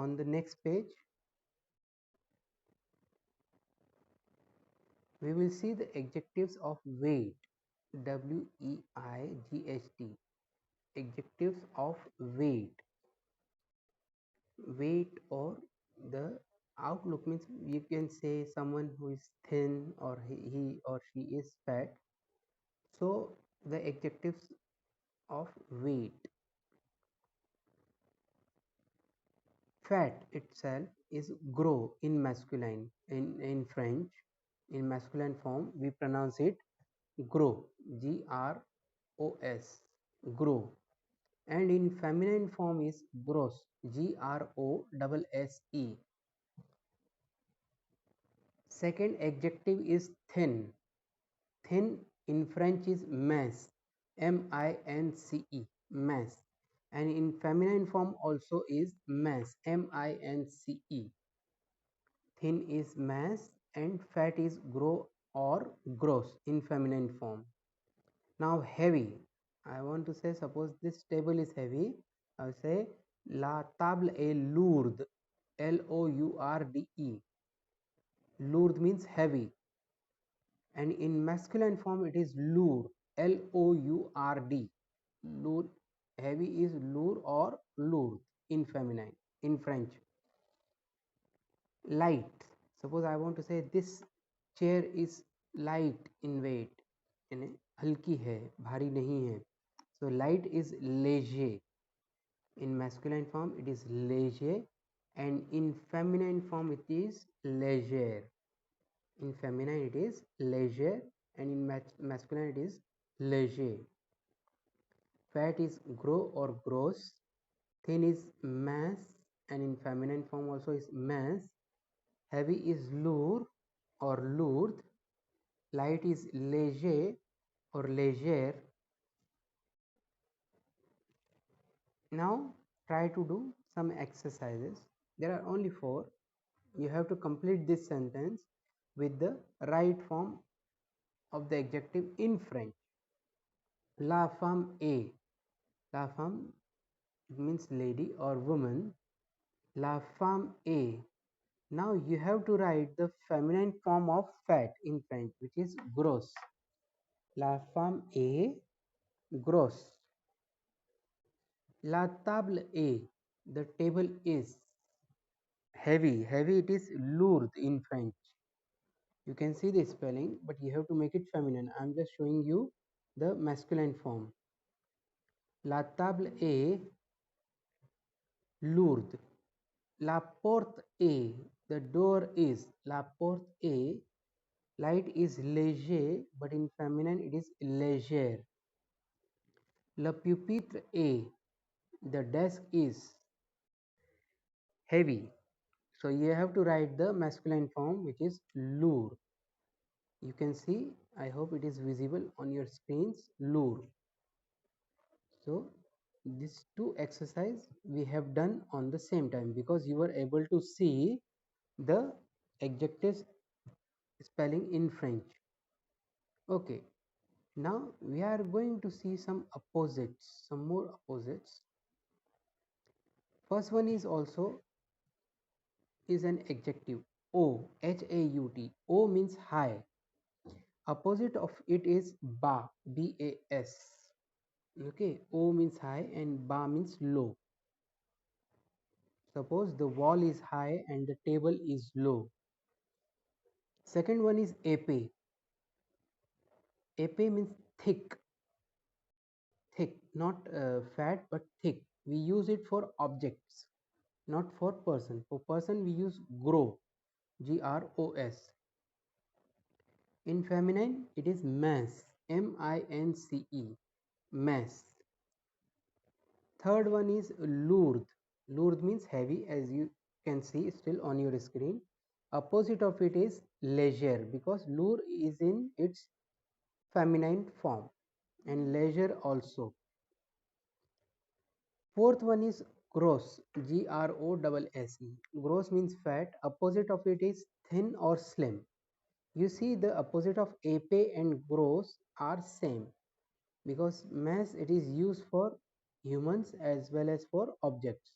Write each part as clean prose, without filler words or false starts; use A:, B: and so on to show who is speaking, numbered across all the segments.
A: on the next page, we will see the adjectives of weight. WEIGHT. Adjectives of weight. Weight, or the outlook, means you can say someone who is thin, or he or she is fat. So the adjectives of weight. Fat itself is gros in masculine. In French, in masculine form, we pronounce it gros, GROS, gros. And in feminine form is gross, GROSSE. Second adjective is thin. Thin in French is mince, MINCE, mince. And in feminine form also is mince, MINCE. Thin is mince and fat is gros or gross in feminine form. Now heavy, I want to say, suppose this table is heavy, I will say la table est lourde, LOURDE. Lourd means heavy. And in masculine form it is lourd, LOURD. Lourd, heavy is lourd or lourd in feminine, in French. Light, suppose I want to say this chair is light in weight, यानी हल्की है, भारी नहीं है. So light is léger. In masculine form it is léger, and in feminine form it is légère. In feminine it is léger, and in masculine it is léger. Fat is gros or gross. Thin is mince, and in feminine form also is mince. Heavy is lourd or lourd. Light is léger or légère. Now try to do some exercises. There are only 4. You have to complete this sentence with the right form of the adjective in French. La femme est. La femme, it means lady or woman. La femme est. Now you have to write the feminine form of fat in French, which is gros. La femme est grosse. La table est. The table is heavy. Heavy, it is lourd in French. You can see the spelling, but you have to make it feminine. I am just showing you the masculine form. La table est lourde. La porte est. The door is. La porte est. Light is léger, but in feminine it is légère. Le pupitre est. The desk is heavy. So you have to write the masculine form, which is lourd. You can see, I hope it is visible on your screens, lourd. So these 2 exercise we have done on the same time, because you were able to see the adjectives spelling in French. Okay, now we are going to see some opposites, some more opposites. First one is also is an adjective, O, H-A-U-T. O means high. Opposite of it is ba, B-A-S. Okay, O means high and ba means low. Suppose the wall is high and the table is low. Second one is épais. Épais means thick. Thick, not fat but thick. We use it for objects, not for person. For person we use gros, G-R-O-S. In feminine it is mince, M-I-N-C-E, mince. Third one is lourd. Lourd means heavy, as you can see still on your screen. Opposite of it is leisure, because lourd is in its feminine form, and leisure also. Fourth one is gross, G-R-O-S-S-E. Gross means fat. Opposite of it is thin or slim. You see the opposite of épais and gross are same, because mince it is used for humans as well as for objects.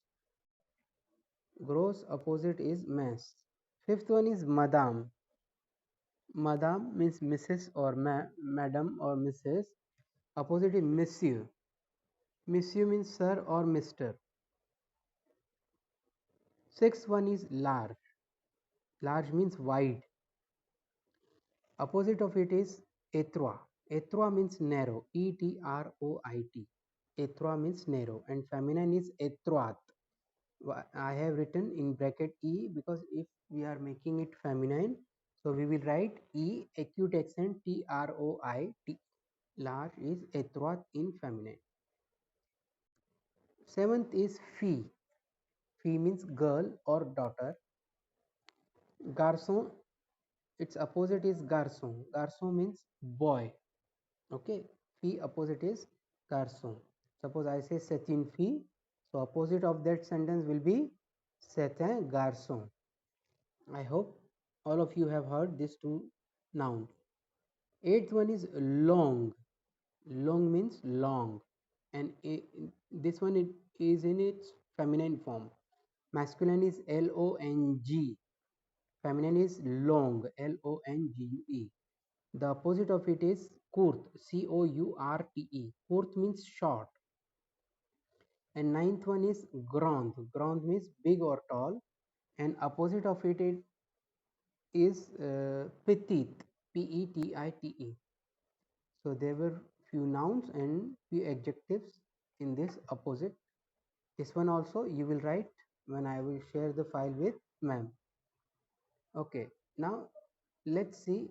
A: Gross opposite is mess. Fifth one is madam. Madam means Mrs. or madam or Mrs. Opposite is monsieur. Monsieur means sir or mister. Sixth one is large. Large means wide. Opposite of it is étroit. Étroit means narrow. Etroit. Étroit means narrow, and feminine is étroite. I have written in bracket E because if we are making it feminine, so we will write E acute accent TROIT. Large is étroite in feminine. Seventh is fille. Fille means girl or daughter. Garçon, its opposite is garçon. Garçon means boy. Okay, fille opposite is garçon. Suppose I say c'est une fille, so opposite of that sentence will be c'est un garçon. I hope all of you have heard these two nouns. Eighth one is long. Long means long, and this one is in its feminine form. Masculine is long. Feminine is long, longue. The opposite of it is courte, courte. Courte means short. And ninth one is grande. Grande means big or tall. And opposite of it is petite, Petite. So there were few nouns and few adjectives in this opposite. This one also you will write when I will share the file with ma'am. Okay, now let's see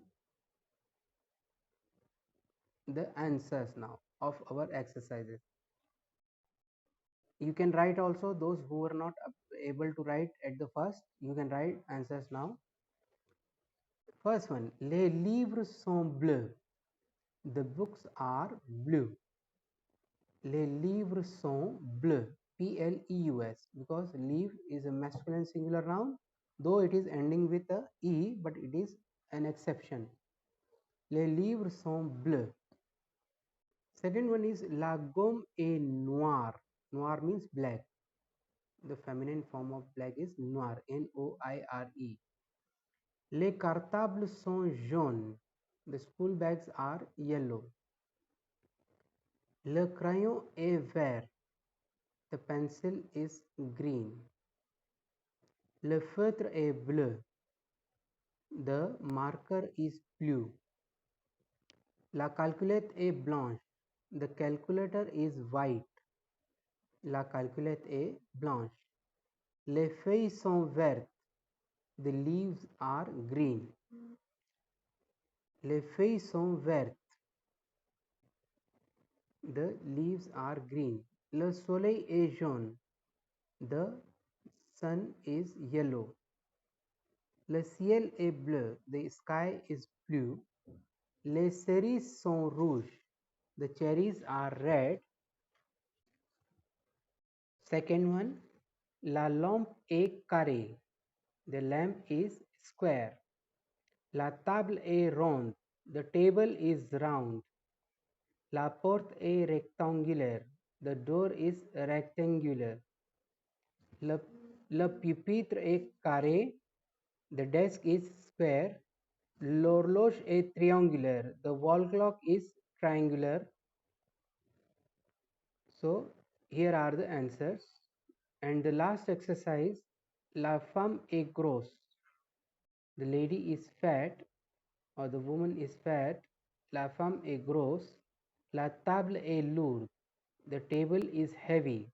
A: the answers now of our exercises. You can write also, those who were not able to write at the first, you can write answers now. First one, les livres sont bleus. The books are blue. Les livres sont bleus. Pleus, because leave is a masculine singular noun, though it is ending with a e, but it is an exception. Les livres sont bleus. Second one is la gomme est noire. Noir means black. The feminine form of black is noir, Noire. Les cartables sont jaunes. The school bags are yellow. Le crayon est vert. The pencil is green. Le feutre est bleu. The marker is blue. La calculette est blanche. The calculator is white. La calculette est blanche. Les feuilles sont vertes. The leaves are green. Les feuilles sont vertes. The leaves are green. Le soleil est jaune. The sun is yellow. Le ciel est bleu. The sky is blue. Les cerises sont rouges. The cherries are red. Second one, la lampe est carrée. The lamp is square. La table est ronde. The table is round. La porte est rectangulaire. The door is rectangular. Le pupitre est carré. The desk is square. L'horloge est triangulaire. The wall clock is triangular. So here are the answers. And the last exercise, la femme est grosse. The lady is fat or the woman is fat. La femme est grosse. La table est lourde. The table is heavy.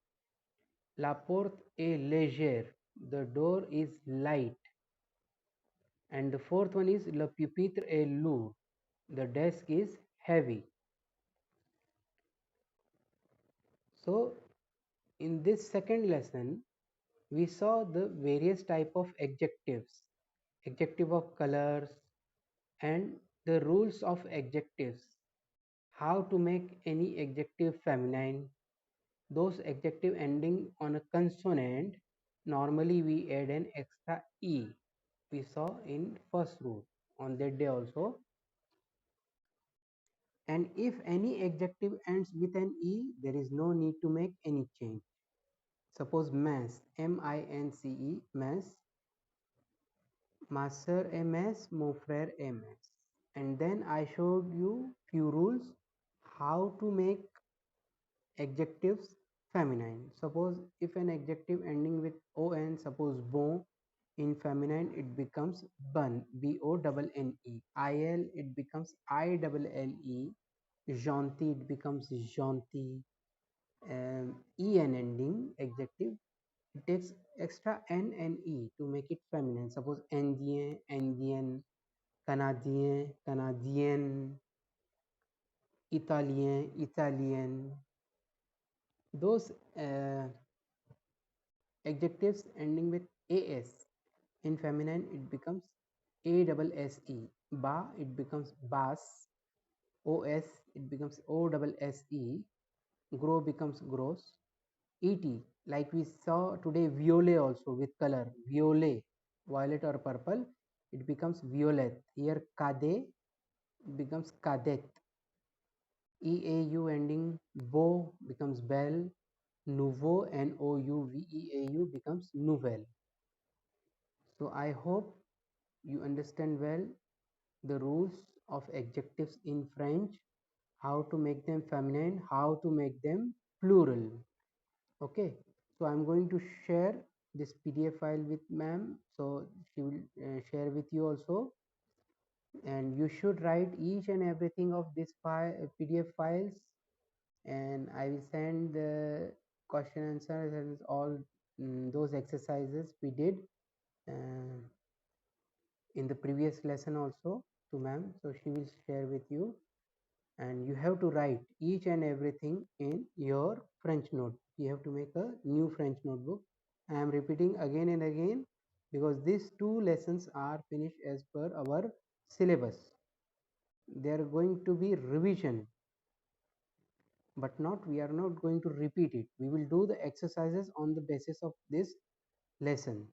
A: La porte est légère. The door is light. And the fourth one is le pupitre est lourd. The desk is heavy. So in this second lesson, we saw the various type of adjectives, adjective of colors, and the rules of adjectives, how to make any adjective feminine, those adjective ending on a consonant, normally we add an extra e. We saw in first rule on that day also. And if any adjective ends with an e, there is no need to make any change. Suppose mince, M-I-N-C-E, mince, ma sœur est mince, mon frère est mince. And then I showed you few rules how to make adjectives feminine. Suppose if an adjective ending with on, suppose bon, in feminine it becomes bun, B-O-N-N-E. Il it becomes I-L-L-E. Gentil it becomes gentil. En ending adjective, it takes extra n and e to make it feminine. Suppose indien, indienne, canadien, canadienne, italien, italienne. Those adjectives ending with as, in feminine it becomes A-double-S-E. Ba it becomes bas. Os it becomes O-double-S-E. Grow becomes gross. Et like we saw today, violet also with color, violet, violet or purple, it becomes violet. Here cadet becomes cadet. EAU ending beau becomes belle. Nouveau, N-O-U-V-E-A-U, becomes nouvelle. So I hope you understand well the rules of adjectives in French, how to make them feminine, how to make them plural. Okay, so I'm going to share this PDF file with ma'am, so she will share with you also, and you should write each and everything of this file, PDF files, and I will send the question answers and all those exercises we did uh, in the previous lesson also to ma'am, so she will share with you, and you have to write each and everything in your French note. You have to make a new French notebook. I am repeating again and again because these two lessons are finished as per our syllabus. They are going to be revision, but not we are not going to repeat it. We will do the exercises on the basis of this lesson.